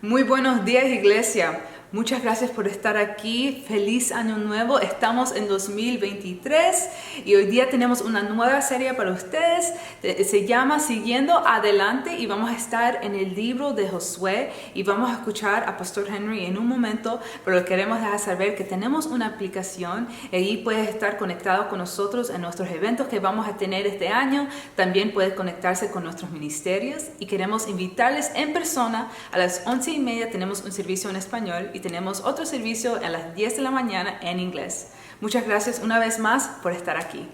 Muy buenos días, iglesia. Muchas gracias por estar aquí. Feliz año nuevo. Estamos en 2023 y hoy día tenemos una nueva serie para ustedes. Se llama Siguiendo Adelante y vamos a estar en el libro de Josué y vamos a escuchar a Pastor Henry en un momento, pero queremos dejar saber que tenemos una aplicación y ahí puedes estar conectado con nosotros en nuestros eventos que vamos a tener este año. También puedes conectarse con nuestros ministerios y queremos invitarles en persona a las 11:30. Tenemos un servicio en español y tenemos otro servicio a las 10 de la mañana en inglés. Muchas gracias una vez más por estar aquí.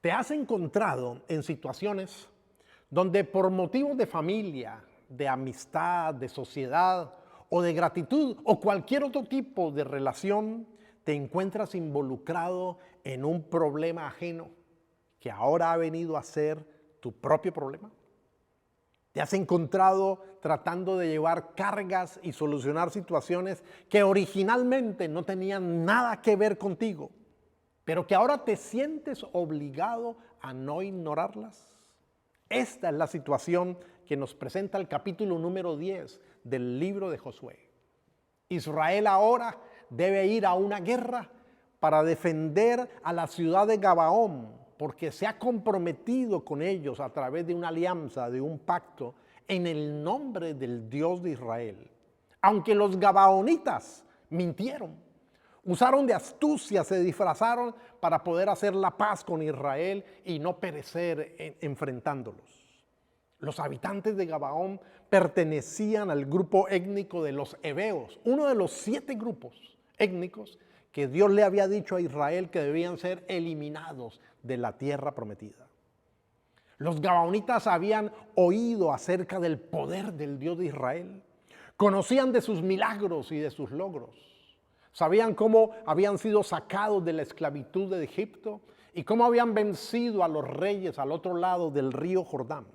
¿Te has encontrado en situaciones donde por motivos de familia, de amistad, de sociedad o de gratitud o cualquier otro tipo de relación te encuentras involucrado en un problema ajeno que ahora ha venido a ser tu propio problema? ¿Te has encontrado tratando de llevar cargas y solucionar situaciones que originalmente no tenían nada que ver contigo, pero que ahora te sientes obligado a no ignorarlas? Esta es la situación que nos presenta el capítulo número 10 del libro de Josué. Israel ahora debe ir a una guerra para defender a la ciudad de Gabaón, porque se ha comprometido con ellos a través de una alianza, de un pacto, en el nombre del Dios de Israel. Aunque los gabaonitas mintieron, usaron de astucia, se disfrazaron para poder hacer la paz con Israel y no perecer enfrentándolos. Los habitantes de Gabaón pertenecían al grupo étnico de los heveos, uno de los 7 grupos étnicos que Dios le había dicho a Israel que debían ser eliminados de la tierra prometida. Los gabaonitas habían oído acerca del poder del Dios de Israel, conocían de sus milagros y de sus logros. Sabían cómo habían sido sacados de la esclavitud de Egipto y cómo habían vencido a los reyes al otro lado del río Jordán.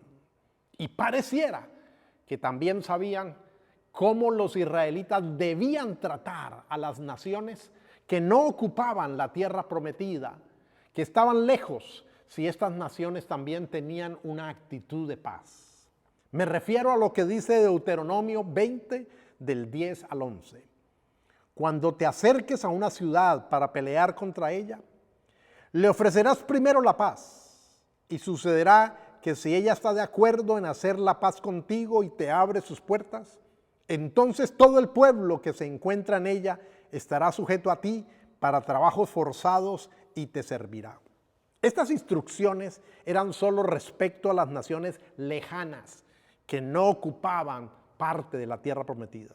Y pareciera que también sabían cómo los israelitas debían tratar a las naciones que no ocupaban la tierra prometida, que estaban lejos, si estas naciones también tenían una actitud de paz. Me refiero a lo que dice Deuteronomio 20, del 10 al 11. Cuando te acerques a una ciudad para pelear contra ella, le ofrecerás primero la paz, y sucederá que si ella está de acuerdo en hacer la paz contigo y te abre sus puertas, entonces todo el pueblo que se encuentra en ella estará sujeto a ti para trabajos forzados y te servirá. Estas instrucciones eran solo respecto a las naciones lejanas que no ocupaban parte de la tierra prometida.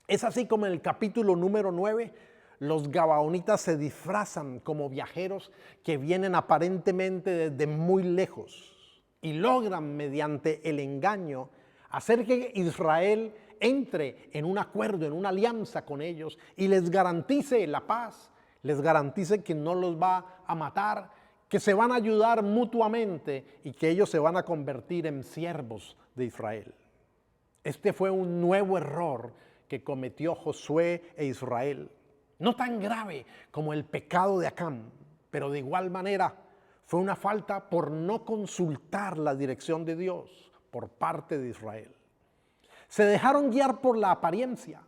Es así como en el capítulo número 9, los gabaonitas se disfrazan como viajeros que vienen aparentemente desde muy lejos y logran mediante el engaño hacer que Israel entre en un acuerdo, en una alianza con ellos y les garantice la paz, les garantice que no los va a matar, que se van a ayudar mutuamente y que ellos se van a convertir en siervos de Israel. Este fue un nuevo error que cometió Josué e Israel. No tan grave como el pecado de Acán, pero de igual manera fue una falta por no consultar la dirección de Dios por parte de Israel. Se dejaron guiar por la apariencia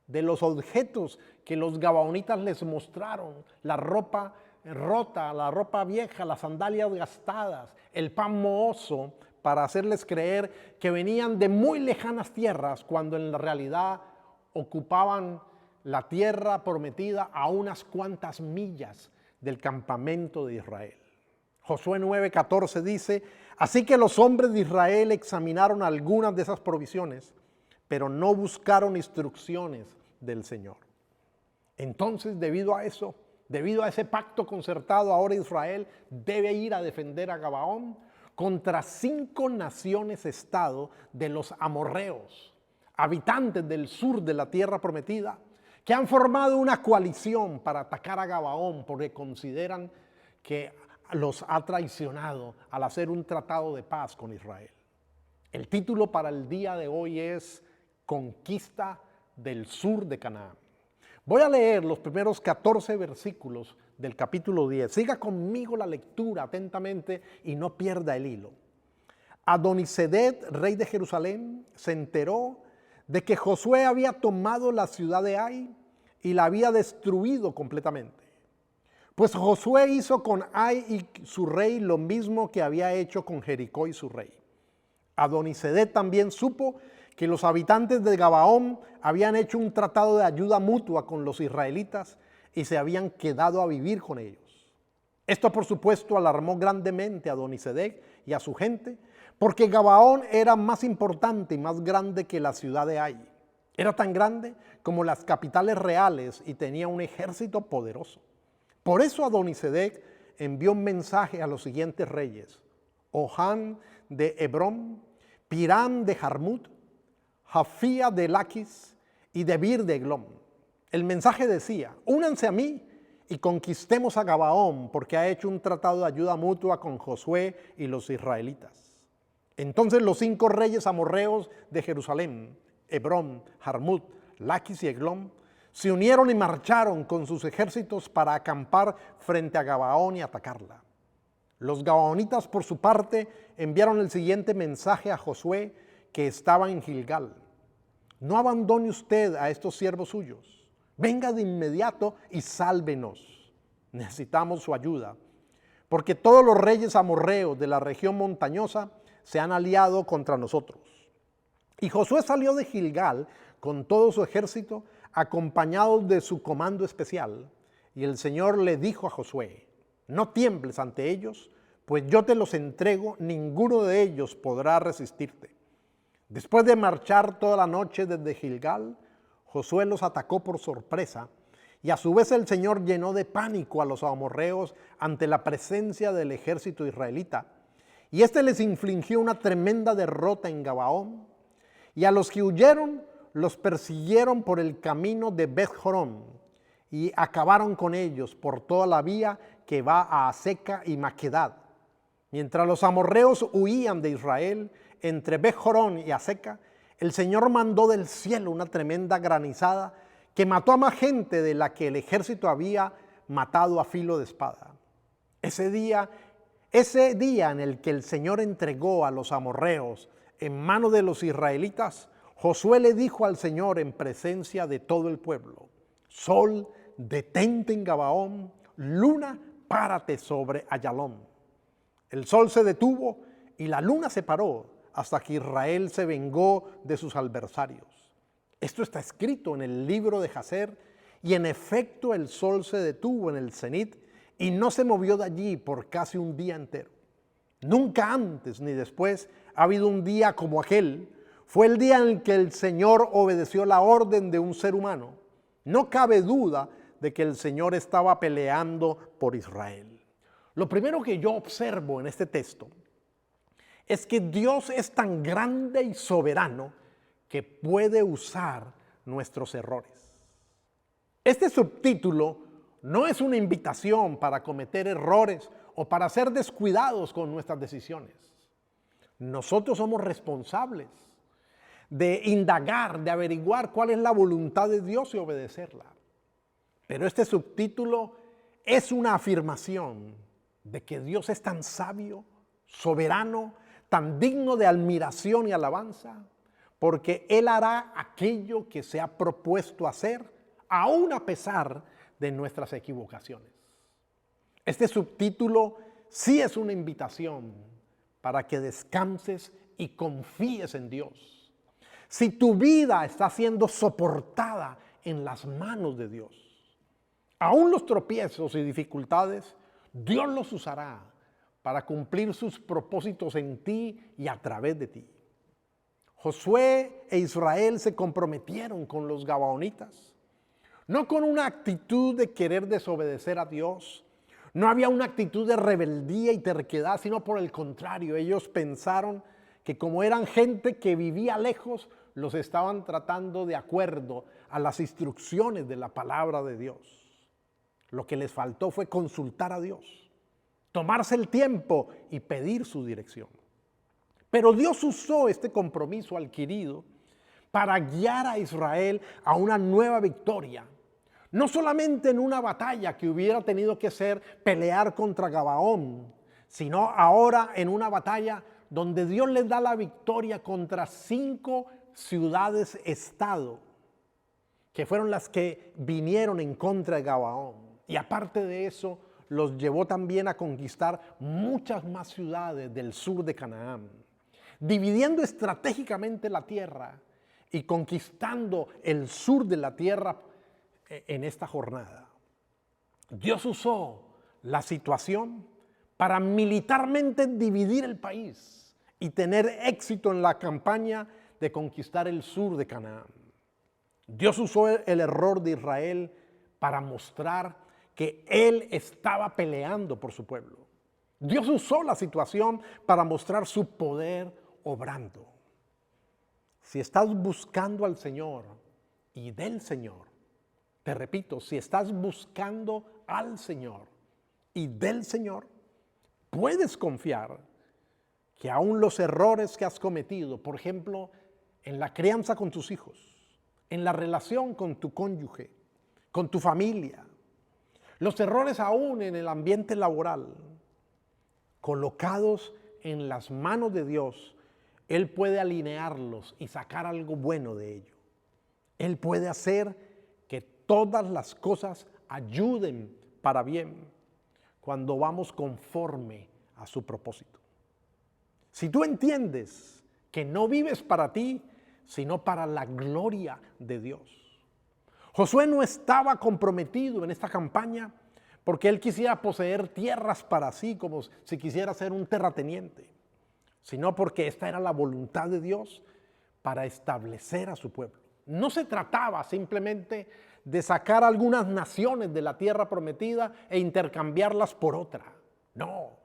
de los objetos que los gabaonitas les mostraron, la ropa rota, la ropa vieja, las sandalias gastadas, el pan mohoso, para hacerles creer que venían de muy lejanas tierras, cuando en la realidad ocupaban la tierra prometida a unas cuantas millas del campamento de Israel. Josué 9:14 dice: así que los hombres de Israel examinaron algunas de esas provisiones, pero no buscaron instrucciones del Señor. Entonces, debido a eso, debido a ese pacto concertado, ahora Israel debe ir a defender a Gabaón contra 5 naciones-estado de los amorreos, habitantes del sur de la tierra prometida, que han formado una coalición para atacar a Gabaón porque consideran que los ha traicionado al hacer un tratado de paz con Israel. El título para el día de hoy es Conquista del sur de Canaán. Voy a leer los primeros 14 versículos del capítulo 10. Siga conmigo la lectura atentamente y no pierda el hilo. Adonisedec, rey de Jerusalén, se enteró de que Josué había tomado la ciudad de Ai y la había destruido completamente. Pues Josué hizo con Ai y su rey lo mismo que había hecho con Jericó y su rey. Adonisedec también supo que los habitantes de Gabaón habían hecho un tratado de ayuda mutua con los israelitas y se habían quedado a vivir con ellos. Esto, por supuesto, alarmó grandemente a Adonisedec y a su gente, porque Gabaón era más importante y más grande que la ciudad de Ai. Era tan grande como las capitales reales y tenía un ejército poderoso. Por eso Adonisedec envió un mensaje a los siguientes reyes: Ohán de Hebrón, Piram de Jarmut, Jafía de Laquis y Debir de Eglón. El mensaje decía: únanse a mí y conquistemos a Gabaón, porque ha hecho un tratado de ayuda mutua con Josué y los israelitas. Entonces los 5 reyes amorreos de Jerusalén, Hebrón, Jarmut, Laquis y Eglón, se unieron y marcharon con sus ejércitos para acampar frente a Gabaón y atacarla. Los gabaonitas, por su parte, enviaron el siguiente mensaje a Josué, que estaba en Gilgal: no abandone usted a estos siervos suyos, venga de inmediato y sálvenos. Necesitamos su ayuda, porque todos los reyes amorreos de la región montañosa se han aliado contra nosotros. Y Josué salió de Gilgal con todo su ejército, acompañado de su comando especial, y el Señor le dijo a Josué: no tiembles ante ellos, pues yo te los entrego, ninguno de ellos podrá resistirte. Después de marchar toda la noche desde Gilgal, Josué los atacó por sorpresa, y a su vez el Señor llenó de pánico a los amorreos ante la presencia del ejército israelita, y éste les infligió una tremenda derrota en Gabaón, y a los que huyeron los persiguieron por el camino de Bet-Jorón, y acabaron con ellos por toda la vía que va a Azeca y Maquedad. Mientras los amorreos huían de Israel entre Bet-Jorón y Azeca, el Señor mandó del cielo una tremenda granizada que mató a más gente de la que el ejército había matado a filo de espada. Ese día en el que el Señor entregó a los amorreos en manos de los israelitas, Josué le dijo al Señor en presencia de todo el pueblo: sol, detente en Gabaón, luna, párate sobre Ayalón. El sol se detuvo y la luna se paró hasta que Israel se vengó de sus adversarios. Esto está escrito en el libro de Jacer, y en efecto el sol se detuvo en el cenit y no se movió de allí por casi un día entero. Nunca antes ni después ha habido un día como aquel. Fue el día en el que el Señor obedeció la orden de un ser humano. No cabe duda de que el Señor estaba peleando por Israel. Lo primero que yo observo en este texto es que Dios es tan grande y soberano que puede usar nuestros errores. Este subtítulo no es una invitación para cometer errores o para ser descuidados con nuestras decisiones. Nosotros somos responsables de indagar, de averiguar cuál es la voluntad de Dios y obedecerla. Pero este subtítulo es una afirmación de que Dios es tan sabio, soberano, tan digno de admiración y alabanza, porque Él hará aquello que se ha propuesto hacer, aún a pesar de nuestras equivocaciones. Este subtítulo sí es una invitación para que descanses y confíes en Dios. Si tu vida está siendo soportada en las manos de Dios, aún los tropiezos y dificultades, Dios los usará para cumplir sus propósitos en ti y a través de ti. Josué e Israel se comprometieron con los gabaonitas, no con una actitud de querer desobedecer a Dios, No había una actitud de rebeldía y terquedad, sino por el contrario, ellos pensaron que como eran gente que vivía lejos, los estaban tratando de acuerdo a las instrucciones de la palabra de Dios. Lo que les faltó fue consultar a Dios, tomarse el tiempo y pedir su dirección. Pero Dios usó este compromiso adquirido para guiar a Israel a una nueva victoria. No solamente en una batalla que hubiera tenido que ser pelear contra Gabaón, sino ahora en una batalla donde Dios les da la victoria contra 5 ciudades-estado, que fueron las que vinieron en contra de Gabaón. Y aparte de eso, los llevó también a conquistar muchas más ciudades del sur de Canaán, dividiendo estratégicamente la tierra y conquistando el sur de la tierra en esta jornada. Dios usó la situación para militarmente dividir el país y tener éxito en la campaña de conquistar el sur de Canaán. Dios usó el error de Israel para mostrar que Él estaba peleando por su pueblo. Dios usó la situación para mostrar su poder obrando. Si estás buscando al Señor y del Señor, te repito, si estás buscando al Señor y del Señor, puedes confiar que aún los errores que has cometido, por ejemplo, en la crianza con tus hijos, en la relación con tu cónyuge, con tu familia, los errores aún en el ambiente laboral, colocados en las manos de Dios, Él puede alinearlos y sacar algo bueno de ello. Él puede hacer que todas las cosas ayuden para bien cuando vamos conforme a su propósito. Si tú entiendes que no vives para ti, sino para la gloria de Dios. Josué no estaba comprometido en esta campaña porque él quisiera poseer tierras para sí, como si quisiera ser un terrateniente, sino porque esta era la voluntad de Dios para establecer a su pueblo. No se trataba simplemente de sacar algunas naciones de la tierra prometida e intercambiarlas por otra. No,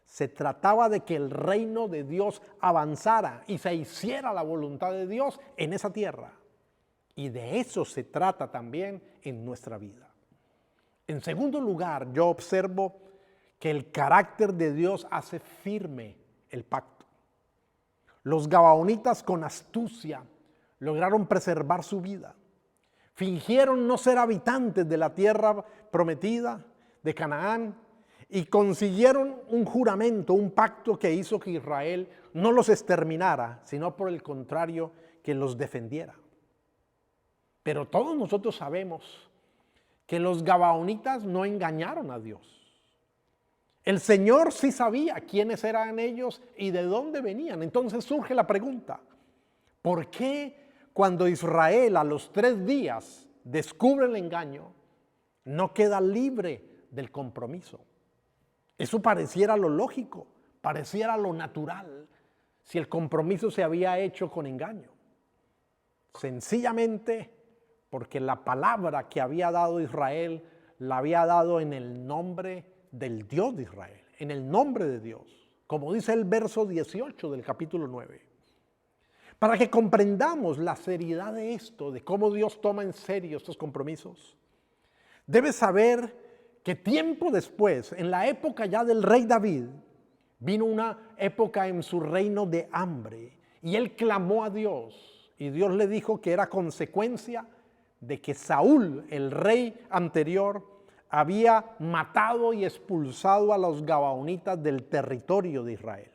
se trataba de que el reino de Dios avanzara y se hiciera la voluntad de Dios en esa tierra. Y de eso se trata también en nuestra vida. En segundo lugar, yo observo que el carácter de Dios hace firme el pacto. Los gabaonitas con astucia lograron preservar su vida. Fingieron no ser habitantes de la tierra prometida de Canaán y consiguieron un juramento, un pacto que hizo que Israel no los exterminara, sino por el contrario, que los defendiera. Pero todos nosotros sabemos que los gabaonitas no engañaron a Dios. El Señor sí sabía quiénes eran ellos y de dónde venían. Entonces surge la pregunta, ¿por qué cuando Israel a los 3 días descubre el engaño, no queda libre del compromiso? Eso pareciera lo lógico, pareciera lo natural, si el compromiso se había hecho con engaño. Sencillamente porque la palabra que había dado Israel, la había dado en el nombre del Dios de Israel, en el nombre de Dios, como dice el verso 18 del capítulo 9. Para que comprendamos la seriedad de esto, de cómo Dios toma en serio estos compromisos, debes saber que tiempo después, en la época ya del rey David, vino una época en su reino de hambre y él clamó a Dios y Dios le dijo que era consecuencia de que Saúl, el rey anterior, había matado y expulsado a los gabaonitas del territorio de Israel.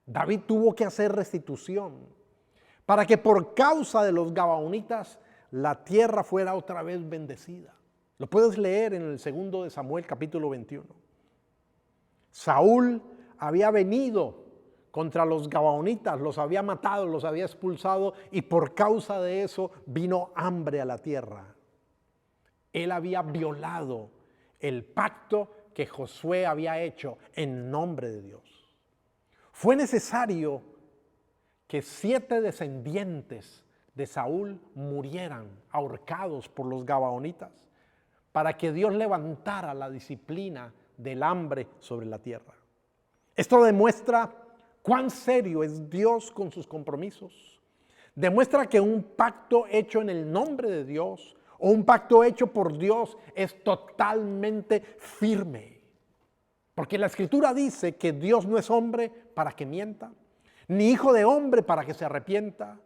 David tuvo que hacer restitución para que por causa de los gabaonitas la tierra fuera otra vez bendecida. Lo puedes leer en el 2 de Samuel capítulo 21. Saúl había venido contra los gabaonitas, los había matado, los había expulsado y por causa de eso vino hambre a la tierra. Él había violado el pacto que Josué había hecho en nombre de Dios. Fue necesario que 7 descendientes de Saúl murieran ahorcados por los gabaonitas para que Dios levantara la disciplina del hambre sobre la tierra. Esto demuestra cuán serio es Dios con sus compromisos. Demuestra que un pacto hecho en el nombre de Dios o un pacto hecho por Dios es totalmente firme. Porque la Escritura dice que Dios no es hombre para que mienta, ni hijo de hombre para que se arrepienta.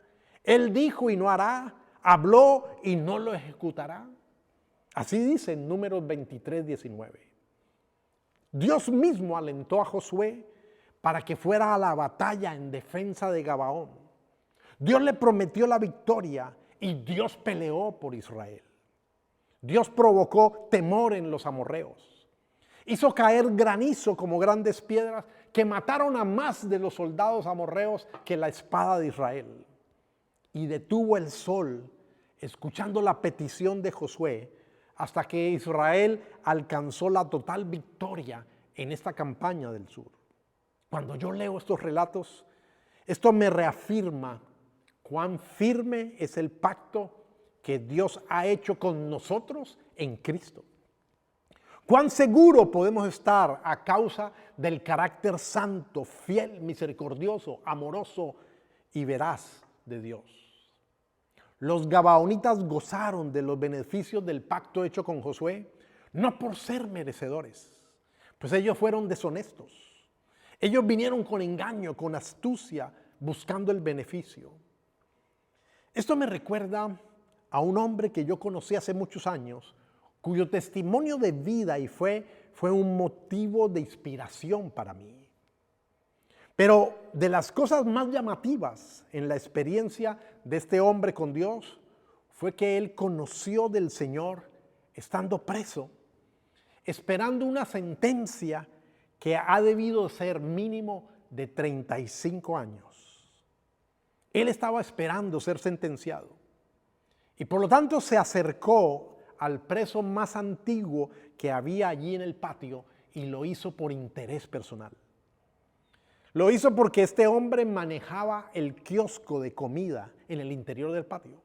Él dijo y no hará, habló y no lo ejecutará. Así dice en Números 23:19. Dios mismo alentó a Josué para que fuera a la batalla en defensa de Gabaón. Dios le prometió la victoria y Dios peleó por Israel. Dios provocó temor en los amorreos. Hizo caer granizo como grandes piedras que mataron a más de los soldados amorreos que la espada de Israel. Y detuvo el sol, escuchando la petición de Josué, hasta que Israel alcanzó la total victoria en esta campaña del sur. Cuando yo leo estos relatos, esto me reafirma cuán firme es el pacto que Dios ha hecho con nosotros en Cristo. Cuán seguro podemos estar a causa del carácter santo, fiel, misericordioso, amoroso y veraz de Dios. Los gabaonitas gozaron de los beneficios del pacto hecho con Josué, no por ser merecedores, pues ellos fueron deshonestos. Ellos vinieron con engaño, con astucia, buscando el beneficio. Esto me recuerda a un hombre que yo conocí hace muchos años, cuyo testimonio de vida y fue un motivo de inspiración para mí. Pero de las cosas más llamativas en la experiencia de este hombre con Dios fue que él conoció del Señor estando preso, esperando una sentencia que ha debido ser mínimo de 35 años. Él estaba esperando ser sentenciado y por lo tanto se acercó al preso más antiguo que había allí en el patio y lo hizo por interés personal. Lo hizo porque este hombre manejaba el kiosco de comida en el interior del patio.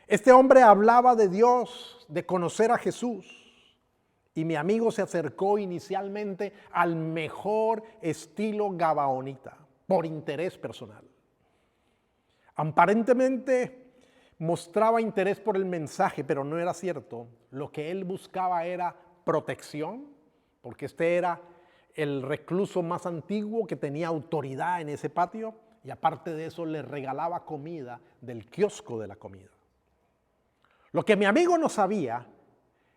Este hombre hablaba de Dios, de conocer a Jesús, y mi amigo se acercó inicialmente al mejor estilo gabaonita, por interés personal. Aparentemente mostraba interés por el mensaje, pero no era cierto. Lo que él buscaba era protección, porque este era el recluso más antiguo que tenía autoridad en ese patio, y aparte de eso le regalaba comida del kiosco de la comida. Lo que mi amigo no sabía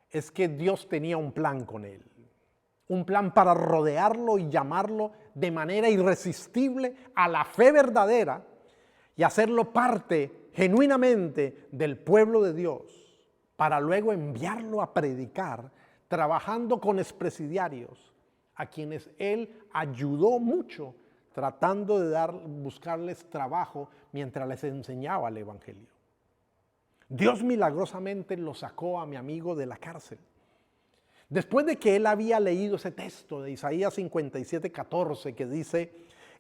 es que Dios tenía un plan con él, un plan para rodearlo y llamarlo de manera irresistible a la fe verdadera y hacerlo parte genuinamente del pueblo de Dios, para luego enviarlo a predicar, trabajando con expresidiarios, a quienes él ayudó mucho, tratando de buscarles trabajo mientras les enseñaba el evangelio. Dios milagrosamente lo sacó a mi amigo de la cárcel. Después de que él había leído ese texto de Isaías 57:14 que dice: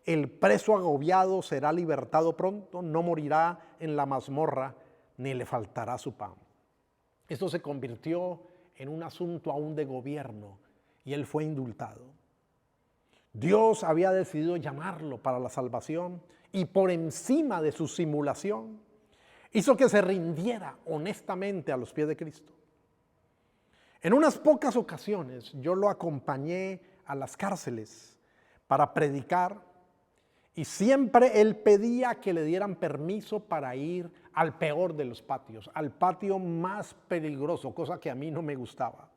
el preso agobiado será libertado pronto, no morirá en la mazmorra, ni le faltará su pan. Esto se convirtió en un asunto aún de gobierno y él fue indultado. Dios había decidido llamarlo para la salvación y por encima de su simulación hizo que se rindiera honestamente a los pies de Cristo. En unas pocas ocasiones yo lo acompañé a las cárceles para predicar. Y siempre él pedía que le dieran permiso para ir al peor de los patios, al patio más peligroso, cosa que a mí no me gustaba.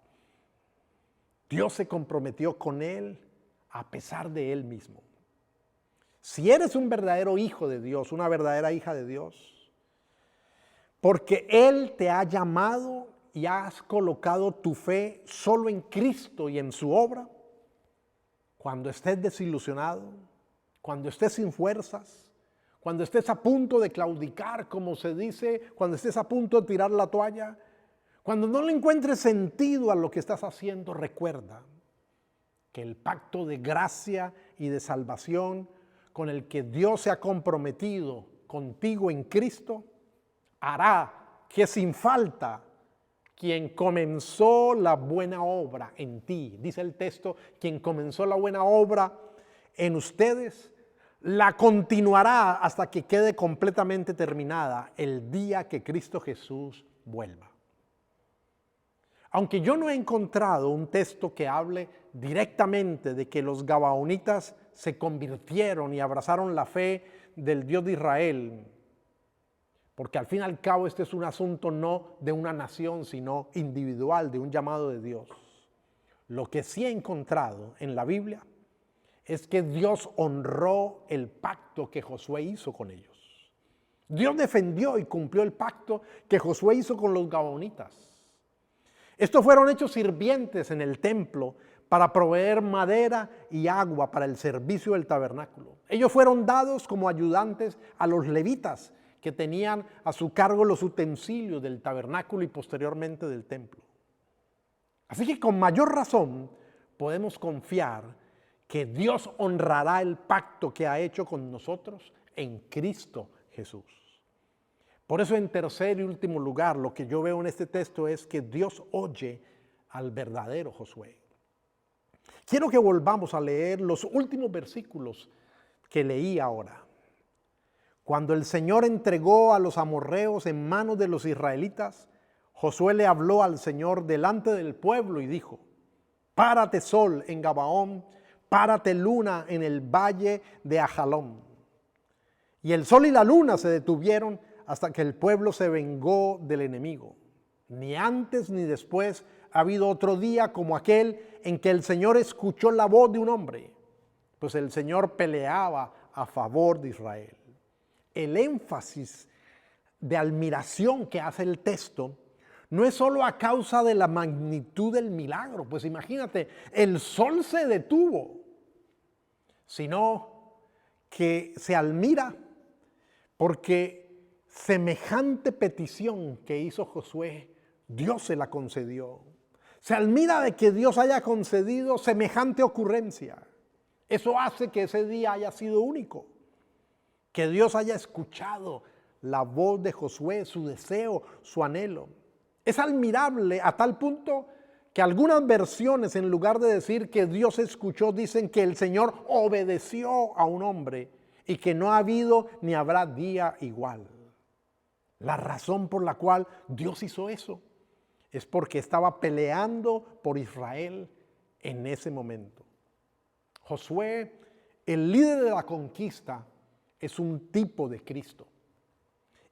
Dios se comprometió con él a pesar de él mismo. Si eres un verdadero hijo de Dios, una verdadera hija de Dios, porque Él te ha llamado y has colocado tu fe solo en Cristo y en su obra, cuando estés desilusionado, cuando estés sin fuerzas, cuando estés a punto de claudicar, como se dice, cuando estés a punto de tirar la toalla, cuando no le encuentres sentido a lo que estás haciendo, recuerda que el pacto de gracia y de salvación con el que Dios se ha comprometido contigo en Cristo hará que sin falta quien comenzó la buena obra en ti, dice el texto, quien comenzó la buena obra en ustedes, la continuará hasta que quede completamente terminada el día que Cristo Jesús vuelva. Aunque yo no he encontrado un texto que hable directamente de que los gabaonitas se convirtieron y abrazaron la fe del Dios de Israel, porque al fin y al cabo este es un asunto no de una nación, sino individual, de un llamado de Dios. Lo que sí he encontrado en la Biblia es que Dios honró el pacto que Josué hizo con ellos. Dios defendió y cumplió el pacto que Josué hizo con los gabaonitas. Estos fueron hechos sirvientes en el templo para proveer madera y agua para el servicio del tabernáculo. Ellos fueron dados como ayudantes a los levitas, que tenían a su cargo los utensilios del tabernáculo y posteriormente del templo. Así que con mayor razón podemos confiar que Dios honrará el pacto que ha hecho con nosotros en Cristo Jesús. Por eso, en tercer y último lugar, lo que yo veo en este texto es que Dios oye al verdadero Josué. Quiero que volvamos a leer los últimos versículos que leí ahora. Cuando el Señor entregó a los amorreos en manos de los israelitas, Josué le habló al Señor delante del pueblo y dijo: párate sol en Gabaón, párate luna en el valle de Ajalón. Y el sol y la luna se detuvieron hasta que el pueblo se vengó del enemigo. Ni antes ni después ha habido otro día como aquel en que el Señor escuchó la voz de un hombre, pues el Señor peleaba a favor de Israel. El énfasis de admiración que hace el texto no es solo a causa de la magnitud del milagro, pues imagínate, el sol se detuvo, sino que se admira porque semejante petición que hizo Josué, Dios se la concedió. Se admira de que Dios haya concedido semejante ocurrencia. Eso hace que ese día haya sido único. Que Dios haya escuchado la voz de Josué, su deseo, su anhelo. Es admirable a tal punto que algunas versiones, en lugar de decir que Dios escuchó, dicen que el Señor obedeció a un hombre y que no ha habido ni habrá día igual. La razón por la cual Dios hizo eso es porque estaba peleando por Israel en ese momento. Josué, el líder de la conquista, es un tipo de Cristo.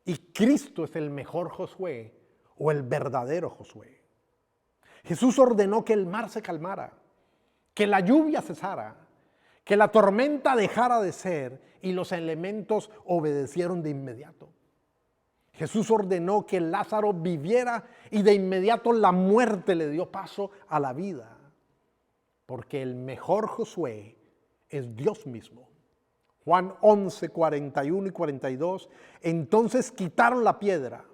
Y Cristo es el mejor Josué o el verdadero Josué. Jesús ordenó que el mar se calmara, que la lluvia cesara, que la tormenta dejara de ser y los elementos obedecieron de inmediato. Jesús ordenó que Lázaro viviera y de inmediato la muerte le dio paso a la vida, porque el mejor Josué es Dios mismo. Juan 11, 41 y 42, entonces quitaron la piedra.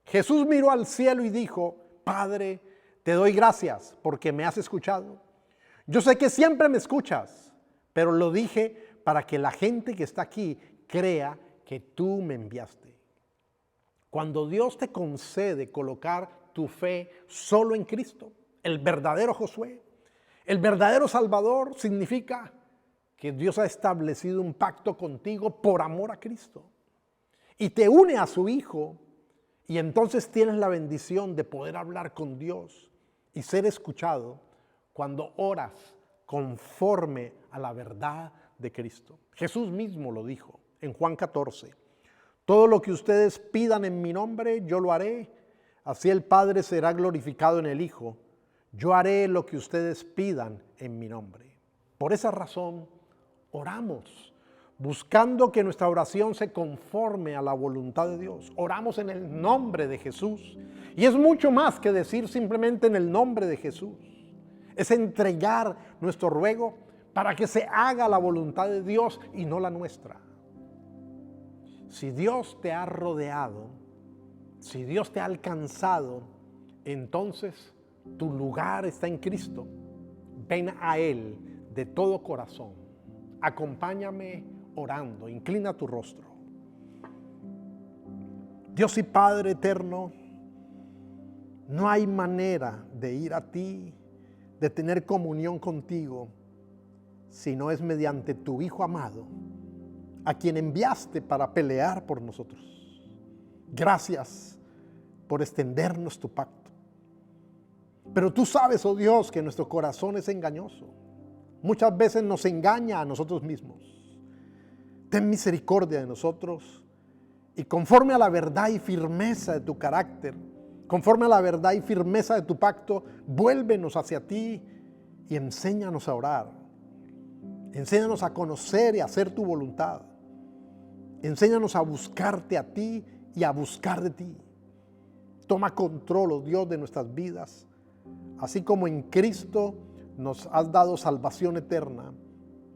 Jesús miró al cielo y dijo: Padre, te doy gracias porque me has escuchado. Yo sé que siempre me escuchas, pero lo dije para que la gente que está aquí crea que tú me enviaste. Cuando Dios te concede colocar tu fe solo en Cristo, el verdadero Josué, el verdadero Salvador, significa que Dios ha establecido un pacto contigo por amor a Cristo y te une a su Hijo, y entonces tienes la bendición de poder hablar con Dios y ser escuchado cuando oras conforme a la verdad de Cristo. Jesús mismo lo dijo en Juan 14: todo lo que ustedes pidan en mi nombre, yo lo haré, así el Padre será glorificado en el Hijo. Yo haré lo que ustedes pidan en mi nombre. Por esa razón, oramos, buscando que nuestra oración se conforme a la voluntad de Dios. Oramos en el nombre de Jesús. Y es mucho más que decir simplemente en el nombre de Jesús. Es entregar nuestro ruego para que se haga la voluntad de Dios y no la nuestra. Si Dios te ha rodeado, si Dios te ha alcanzado, entonces tu lugar está en Cristo. Ven a Él de todo corazón. Acompáñame orando, inclina tu rostro. Dios y Padre eterno, No hay manera de ir a ti, de tener comunión contigo, si no es mediante tu Hijo amado, a quien enviaste para pelear por nosotros. Gracias por extendernos tu pacto. Pero tú sabes, oh Dios, que nuestro corazón es engañoso. Muchas veces nos engaña a nosotros mismos. Ten misericordia de nosotros y conforme a la verdad y firmeza de tu carácter, conforme a la verdad y firmeza de tu pacto, vuélvenos hacia ti y enséñanos a orar. Enséñanos a conocer y a hacer tu voluntad. Enséñanos a buscarte a ti y a buscar de ti. Toma control, oh Dios, de nuestras vidas. Así como en Cristo nos has dado salvación eterna,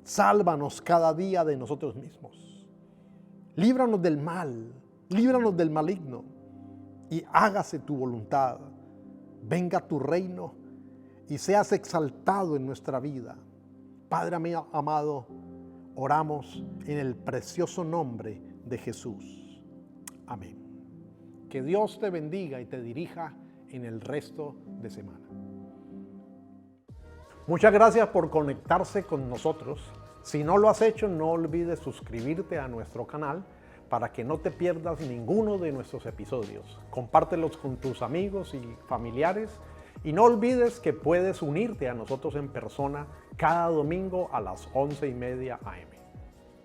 sálvanos cada día de nosotros mismos. Líbranos del mal, líbranos del maligno y hágase tu voluntad. Venga tu reino y seas exaltado en nuestra vida. Padre mío amado, oramos en el precioso nombre de Jesús. Amén. Que Dios te bendiga y te dirija en el resto de semana. Muchas gracias por conectarse con nosotros. Si no lo has hecho, no olvides suscribirte a nuestro canal para que no te pierdas ninguno de nuestros episodios. Compártelos con tus amigos y familiares y no olvides que puedes unirte a nosotros en persona cada domingo a las 11:30 AM.